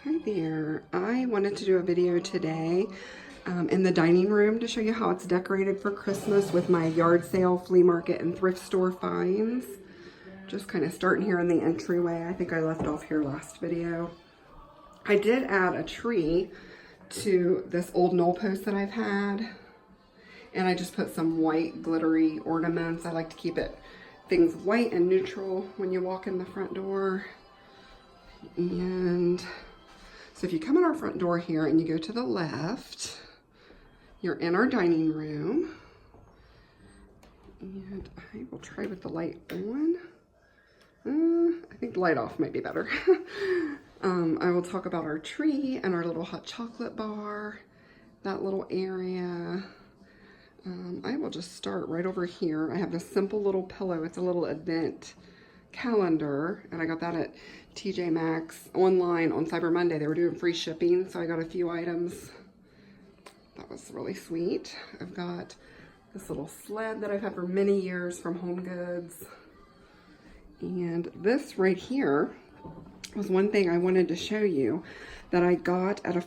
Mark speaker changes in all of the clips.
Speaker 1: Hi there. I wanted to do a video today in the dining room to show you how it's decorated for Christmas with my yard sale, flea market, and thrift store finds. Just kind of starting here in the entryway. I think I left off here last video. I did add a tree to this old knoll post that I've had. And I just put some white glittery ornaments. I like to keep things white and neutral when you walk in the front door. And so if you come in our front door here and you go to the left, you're in our dining room. And I will try with the light on. I think the light off might be better. I will talk about our tree and our little hot chocolate bar, that little area. I will just start right over here. I have this simple little pillow. It's a little advent calendar, and I got that at TJ Maxx online on Cyber Monday. They were doing free shipping, so I got a few items. That was really sweet. I've got this little sled that I've had for many years from Home Goods. And this right here was one thing I wanted to show you that I got at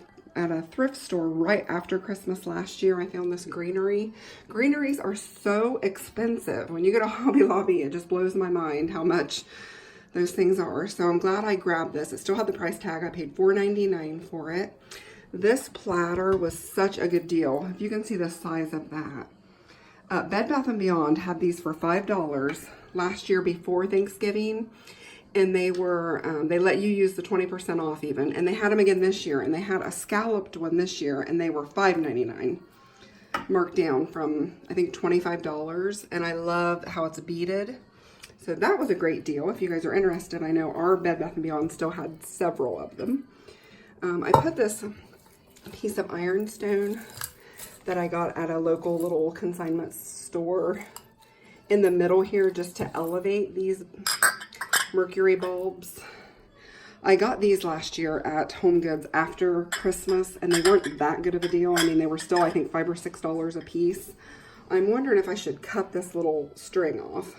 Speaker 1: a thrift store right after Christmas last year. I found this greenery. Greeneries are so expensive. When you go to Hobby Lobby, it just blows my mind how much those things are. So I'm glad I grabbed this. It still had the price tag. I paid $4.99 for it. This platter was such a good deal. If you can see the size of that. Bed Bath & Beyond had these for $5 last year before Thanksgiving. And they were, they let you use the 20% off even. And they had them again this year. And they had a scalloped one this year. And they were $5.99. Marked down from, I think, $25. And I love how it's beaded. So that was a great deal. If you guys are interested, I know our Bed Bath & Beyond still had several of them. I put this piece of ironstone that I got at a local little consignment store in the middle here just to elevate these mercury bulbs. I got these last year at Home Goods after Christmas, and they weren't that good of a deal. I mean, they were still, I think, $5 or $6 a piece. I'm wondering if I should cut this little string off.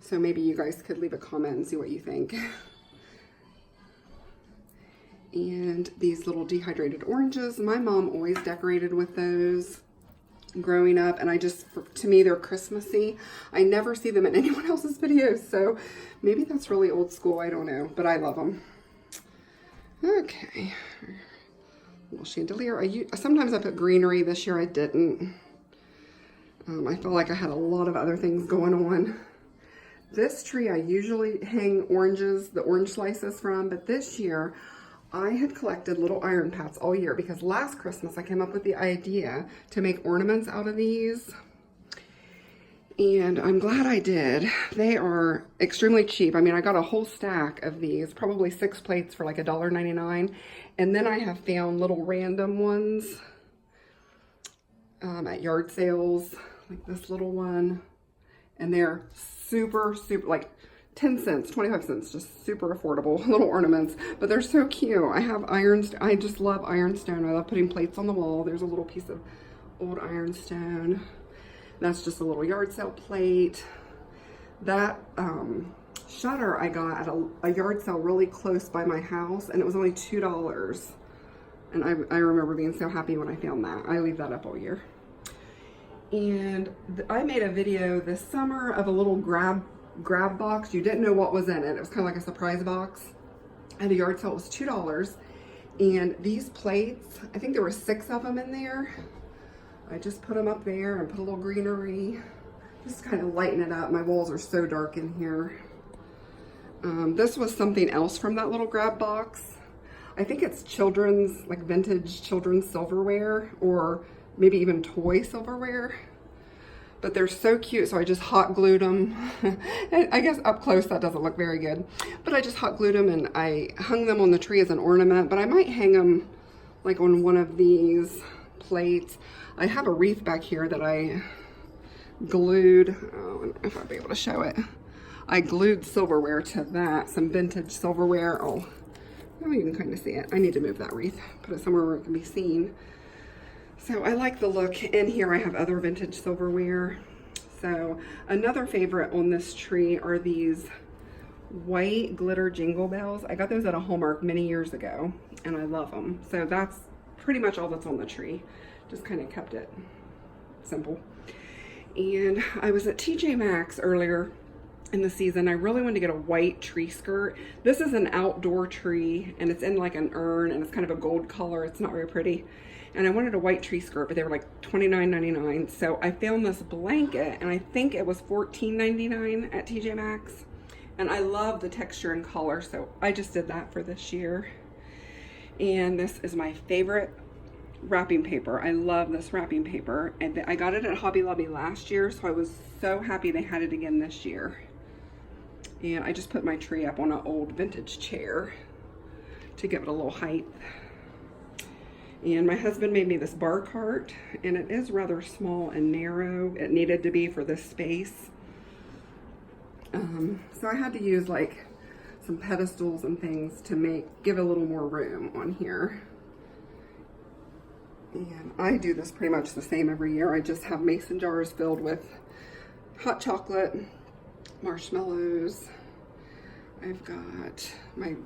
Speaker 1: So maybe you guys could leave a comment and see what you think. And these little dehydrated oranges, my mom always decorated with those growing up, and to me, they're Christmassy. I never see them in anyone else's videos, so maybe that's really old school, I don't know, but I love them. Okay, little chandelier. Sometimes I put greenery. This year I didn't. I felt like I had a lot of other things going on. This tree I usually hang the orange slices from, but this year I had collected little iron pats all year because last Christmas I came up with the idea to make ornaments out of these. And I'm glad I did. They are extremely cheap. I mean, I got a whole stack of these, probably 6 plates for like $1.99. And then I have found little random ones at yard sales, like this little one. And they're super, like 10 cents, 25 cents, just super affordable little ornaments, but they're so cute. I have I just love ironstone. I love putting plates on the wall. There's a little piece of old ironstone. That's just a little yard sale plate. That shutter I got at a yard sale really close by my house, and it was only $2. And I remember being so happy when I found that. I leave that up all year. And I made a video this summer of a little grab box. You didn't know what was in it. It was kind of like a surprise box. At a yard sale, it was $2. And these plates, I think there were 6 of them in there. I just put them up there and put a little greenery. Just kind of lighten it up. My walls are so dark in here. This was something else from that little grab box. I think it's children's, like vintage children's silverware, or maybe even toy silverware. But they're so cute, so I just hot glued them. I guess up close that doesn't look very good. But I just hot glued them and I hung them on the tree as an ornament. But I might hang them like on one of these plates. I have a wreath back here that I glued. Oh, I don't know if I'll be able to show it. I glued silverware to that, some vintage silverware. Oh, now you can kind of see it. I need to move that wreath, put it somewhere where it can be seen. So I like the look. In here I have other vintage silverware. So another favorite on this tree are these white glitter jingle bells. I got those at a Hallmark many years ago, and I love them. So that's pretty much all that's on the tree. Just kind of kept it simple. And I was at TJ Maxx earlier in the season. I really wanted to get a white tree skirt. This is an outdoor tree, and it's in like an urn, and it's kind of a gold color. It's not very pretty. And I wanted a white tree skirt, but they were like $29.99. So I found this blanket, and I think it was $14.99 at TJ Maxx. And I love the texture and color, so I just did that for this year. And this is my favorite wrapping paper. I love this wrapping paper. And I got it at Hobby Lobby last year, so I was so happy they had it again this year. And I just put my tree up on an old vintage chair to give it a little height. And my husband made me this bar cart, and it is rather small and narrow. It needed to be for this space. So I had to use like some pedestals and things to give a little more room on here. And I do this pretty much the same every year. I just have mason jars filled with hot chocolate, marshmallows. I've got my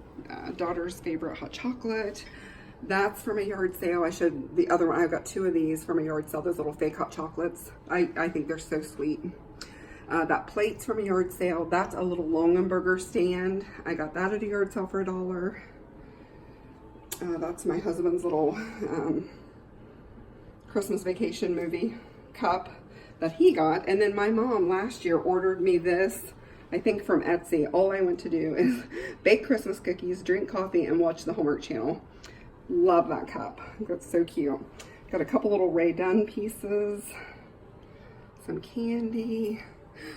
Speaker 1: daughter's favorite hot chocolate. That's from a yard sale. I showed the other one. I've got 2 of these from a yard sale, those little fake hot chocolates. I think they're so sweet. That plate's from a yard sale. That's a little Longenberger stand. I got that at a yard sale for $1. That's my husband's little Christmas vacation movie cup that he got. And then my mom last year ordered me this, I think from Etsy. All I want to do is bake Christmas cookies, drink coffee, and watch the Hallmark Channel. Love that cup. That's so cute. Got a couple little Ray Dunn pieces, some candy.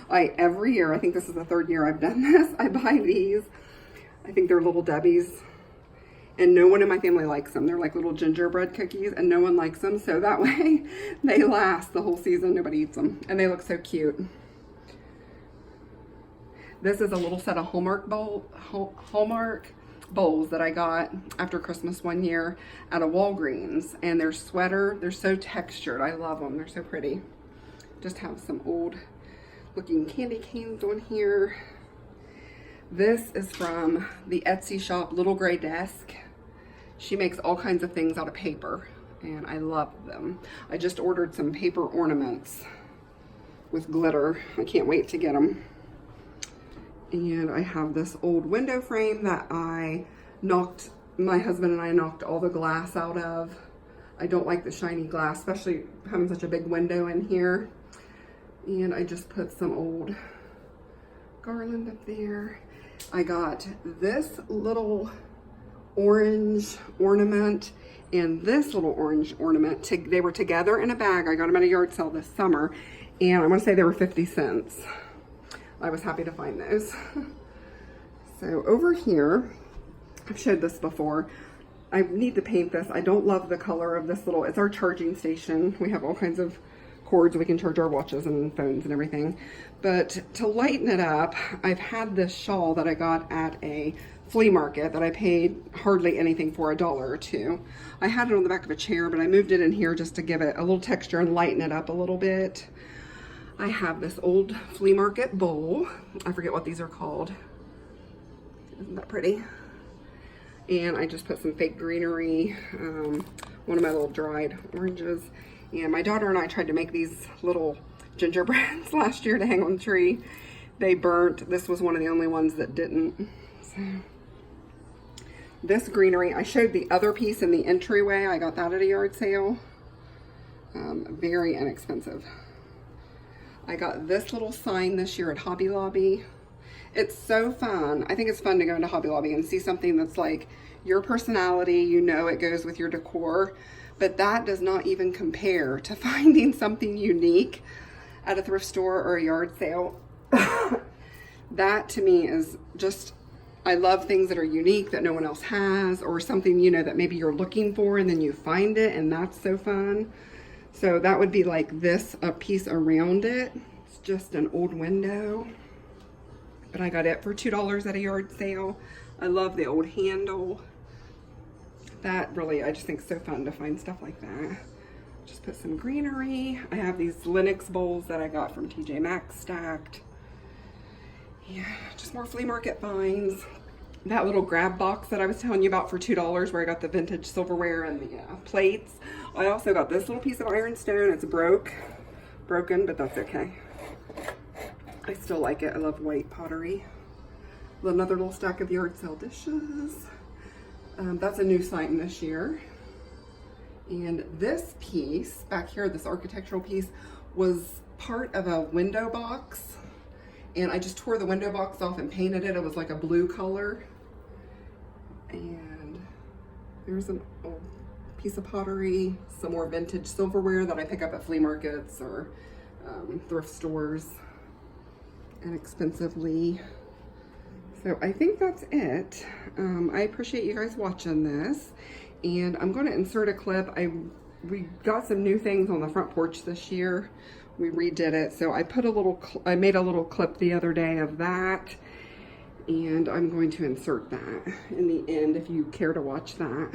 Speaker 1: Every year, I think this is the 3rd year I've done this, I buy these. I think they're Little Debbie's, and no one in my family likes them. They're like little gingerbread cookies, and no one likes them, so that way they last the whole season. Nobody eats them, and they look so cute. This is a little set of Hallmark bowls that I got after Christmas one year at a Walgreens, and they're sweater. They're so textured. I love them. They're so pretty. Just have some old looking candy canes on here. This is from the Etsy shop Little Gray Desk. She makes all kinds of things out of paper, and I love them. I just ordered some paper ornaments with glitter. I can't wait to get them. And I have this old window frame that my husband and I knocked all the glass out of. I don't like the shiny glass, especially having such a big window in here. And I just put some old garland up there. I got this little orange ornament and this little orange ornament. They were together in a bag. I got them at a yard sale this summer, and I want to say they were 50 cents. I was happy to find those. So over here, I've showed this before. I need to paint this. I don't love the color of this little, it's our charging station. We have all kinds of cords we can charge our watches and phones and everything. But to lighten it up, I've had this shawl that I got at a flea market that I paid hardly anything for, $1 or $2. I had it on the back of a chair, but I moved it in here just to give it a little texture and lighten it up a little bit. I have this old flea market bowl. I forget what these are called. Isn't that pretty? And I just put some fake greenery, one of my little dried oranges. And my daughter and I tried to make these little gingerbreads last year to hang on the tree. They burnt. This was one of the only ones that didn't. So, this greenery, I showed the other piece in the entryway. I got that at a yard sale. Very inexpensive. I got this little sign this year at Hobby Lobby. It's so fun. I think it's fun to go into Hobby Lobby and see something that's like your personality, you know, it goes with your decor, but that does not even compare to finding something unique at a thrift store or a yard sale. That to me is just, I love things that are unique that no one else has, or something, you know, that maybe you're looking for and then you find it, and that's so fun. So that would be like this, a piece around it. It's just an old window, but I got it for $2 at a yard sale. I love the old handle. That really, I just think it's so fun to find stuff like that. Just put some greenery. I have these Linux bowls that I got from TJ Maxx stacked. Yeah, just more flea market finds. That little grab box that I was telling you about for $2 where I got the vintage silverware and the plates. I also got this little piece of ironstone. It's broken, but that's okay. I still like it. I love white pottery. Another little stack of yard sale dishes. That's a new sign this year. And this piece back here, this architectural piece, was part of a window box. And I just tore the window box off and painted it. It was like a blue color. And there's an old piece of pottery, some more vintage silverware that I pick up at flea markets or thrift stores inexpensively. So I think that's it. I appreciate you guys watching this, and I'm going to insert a clip. We got some new things on the front porch this year. We redid it, so I made a little clip the other day of that, and I'm going to insert that in the end if you care to watch that.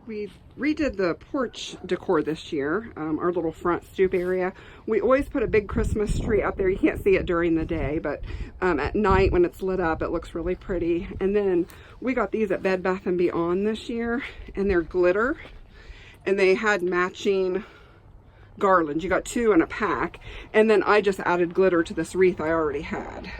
Speaker 1: We redid the porch decor this year, our little front stoop area. We always put a big Christmas tree up there. You can't see it during the day, but at night when it's lit up, it looks really pretty. And then we got these at Bed Bath & Beyond this year, and they're glitter. And they had matching garlands. You got 2 in a pack. And then I just added glitter to this wreath I already had.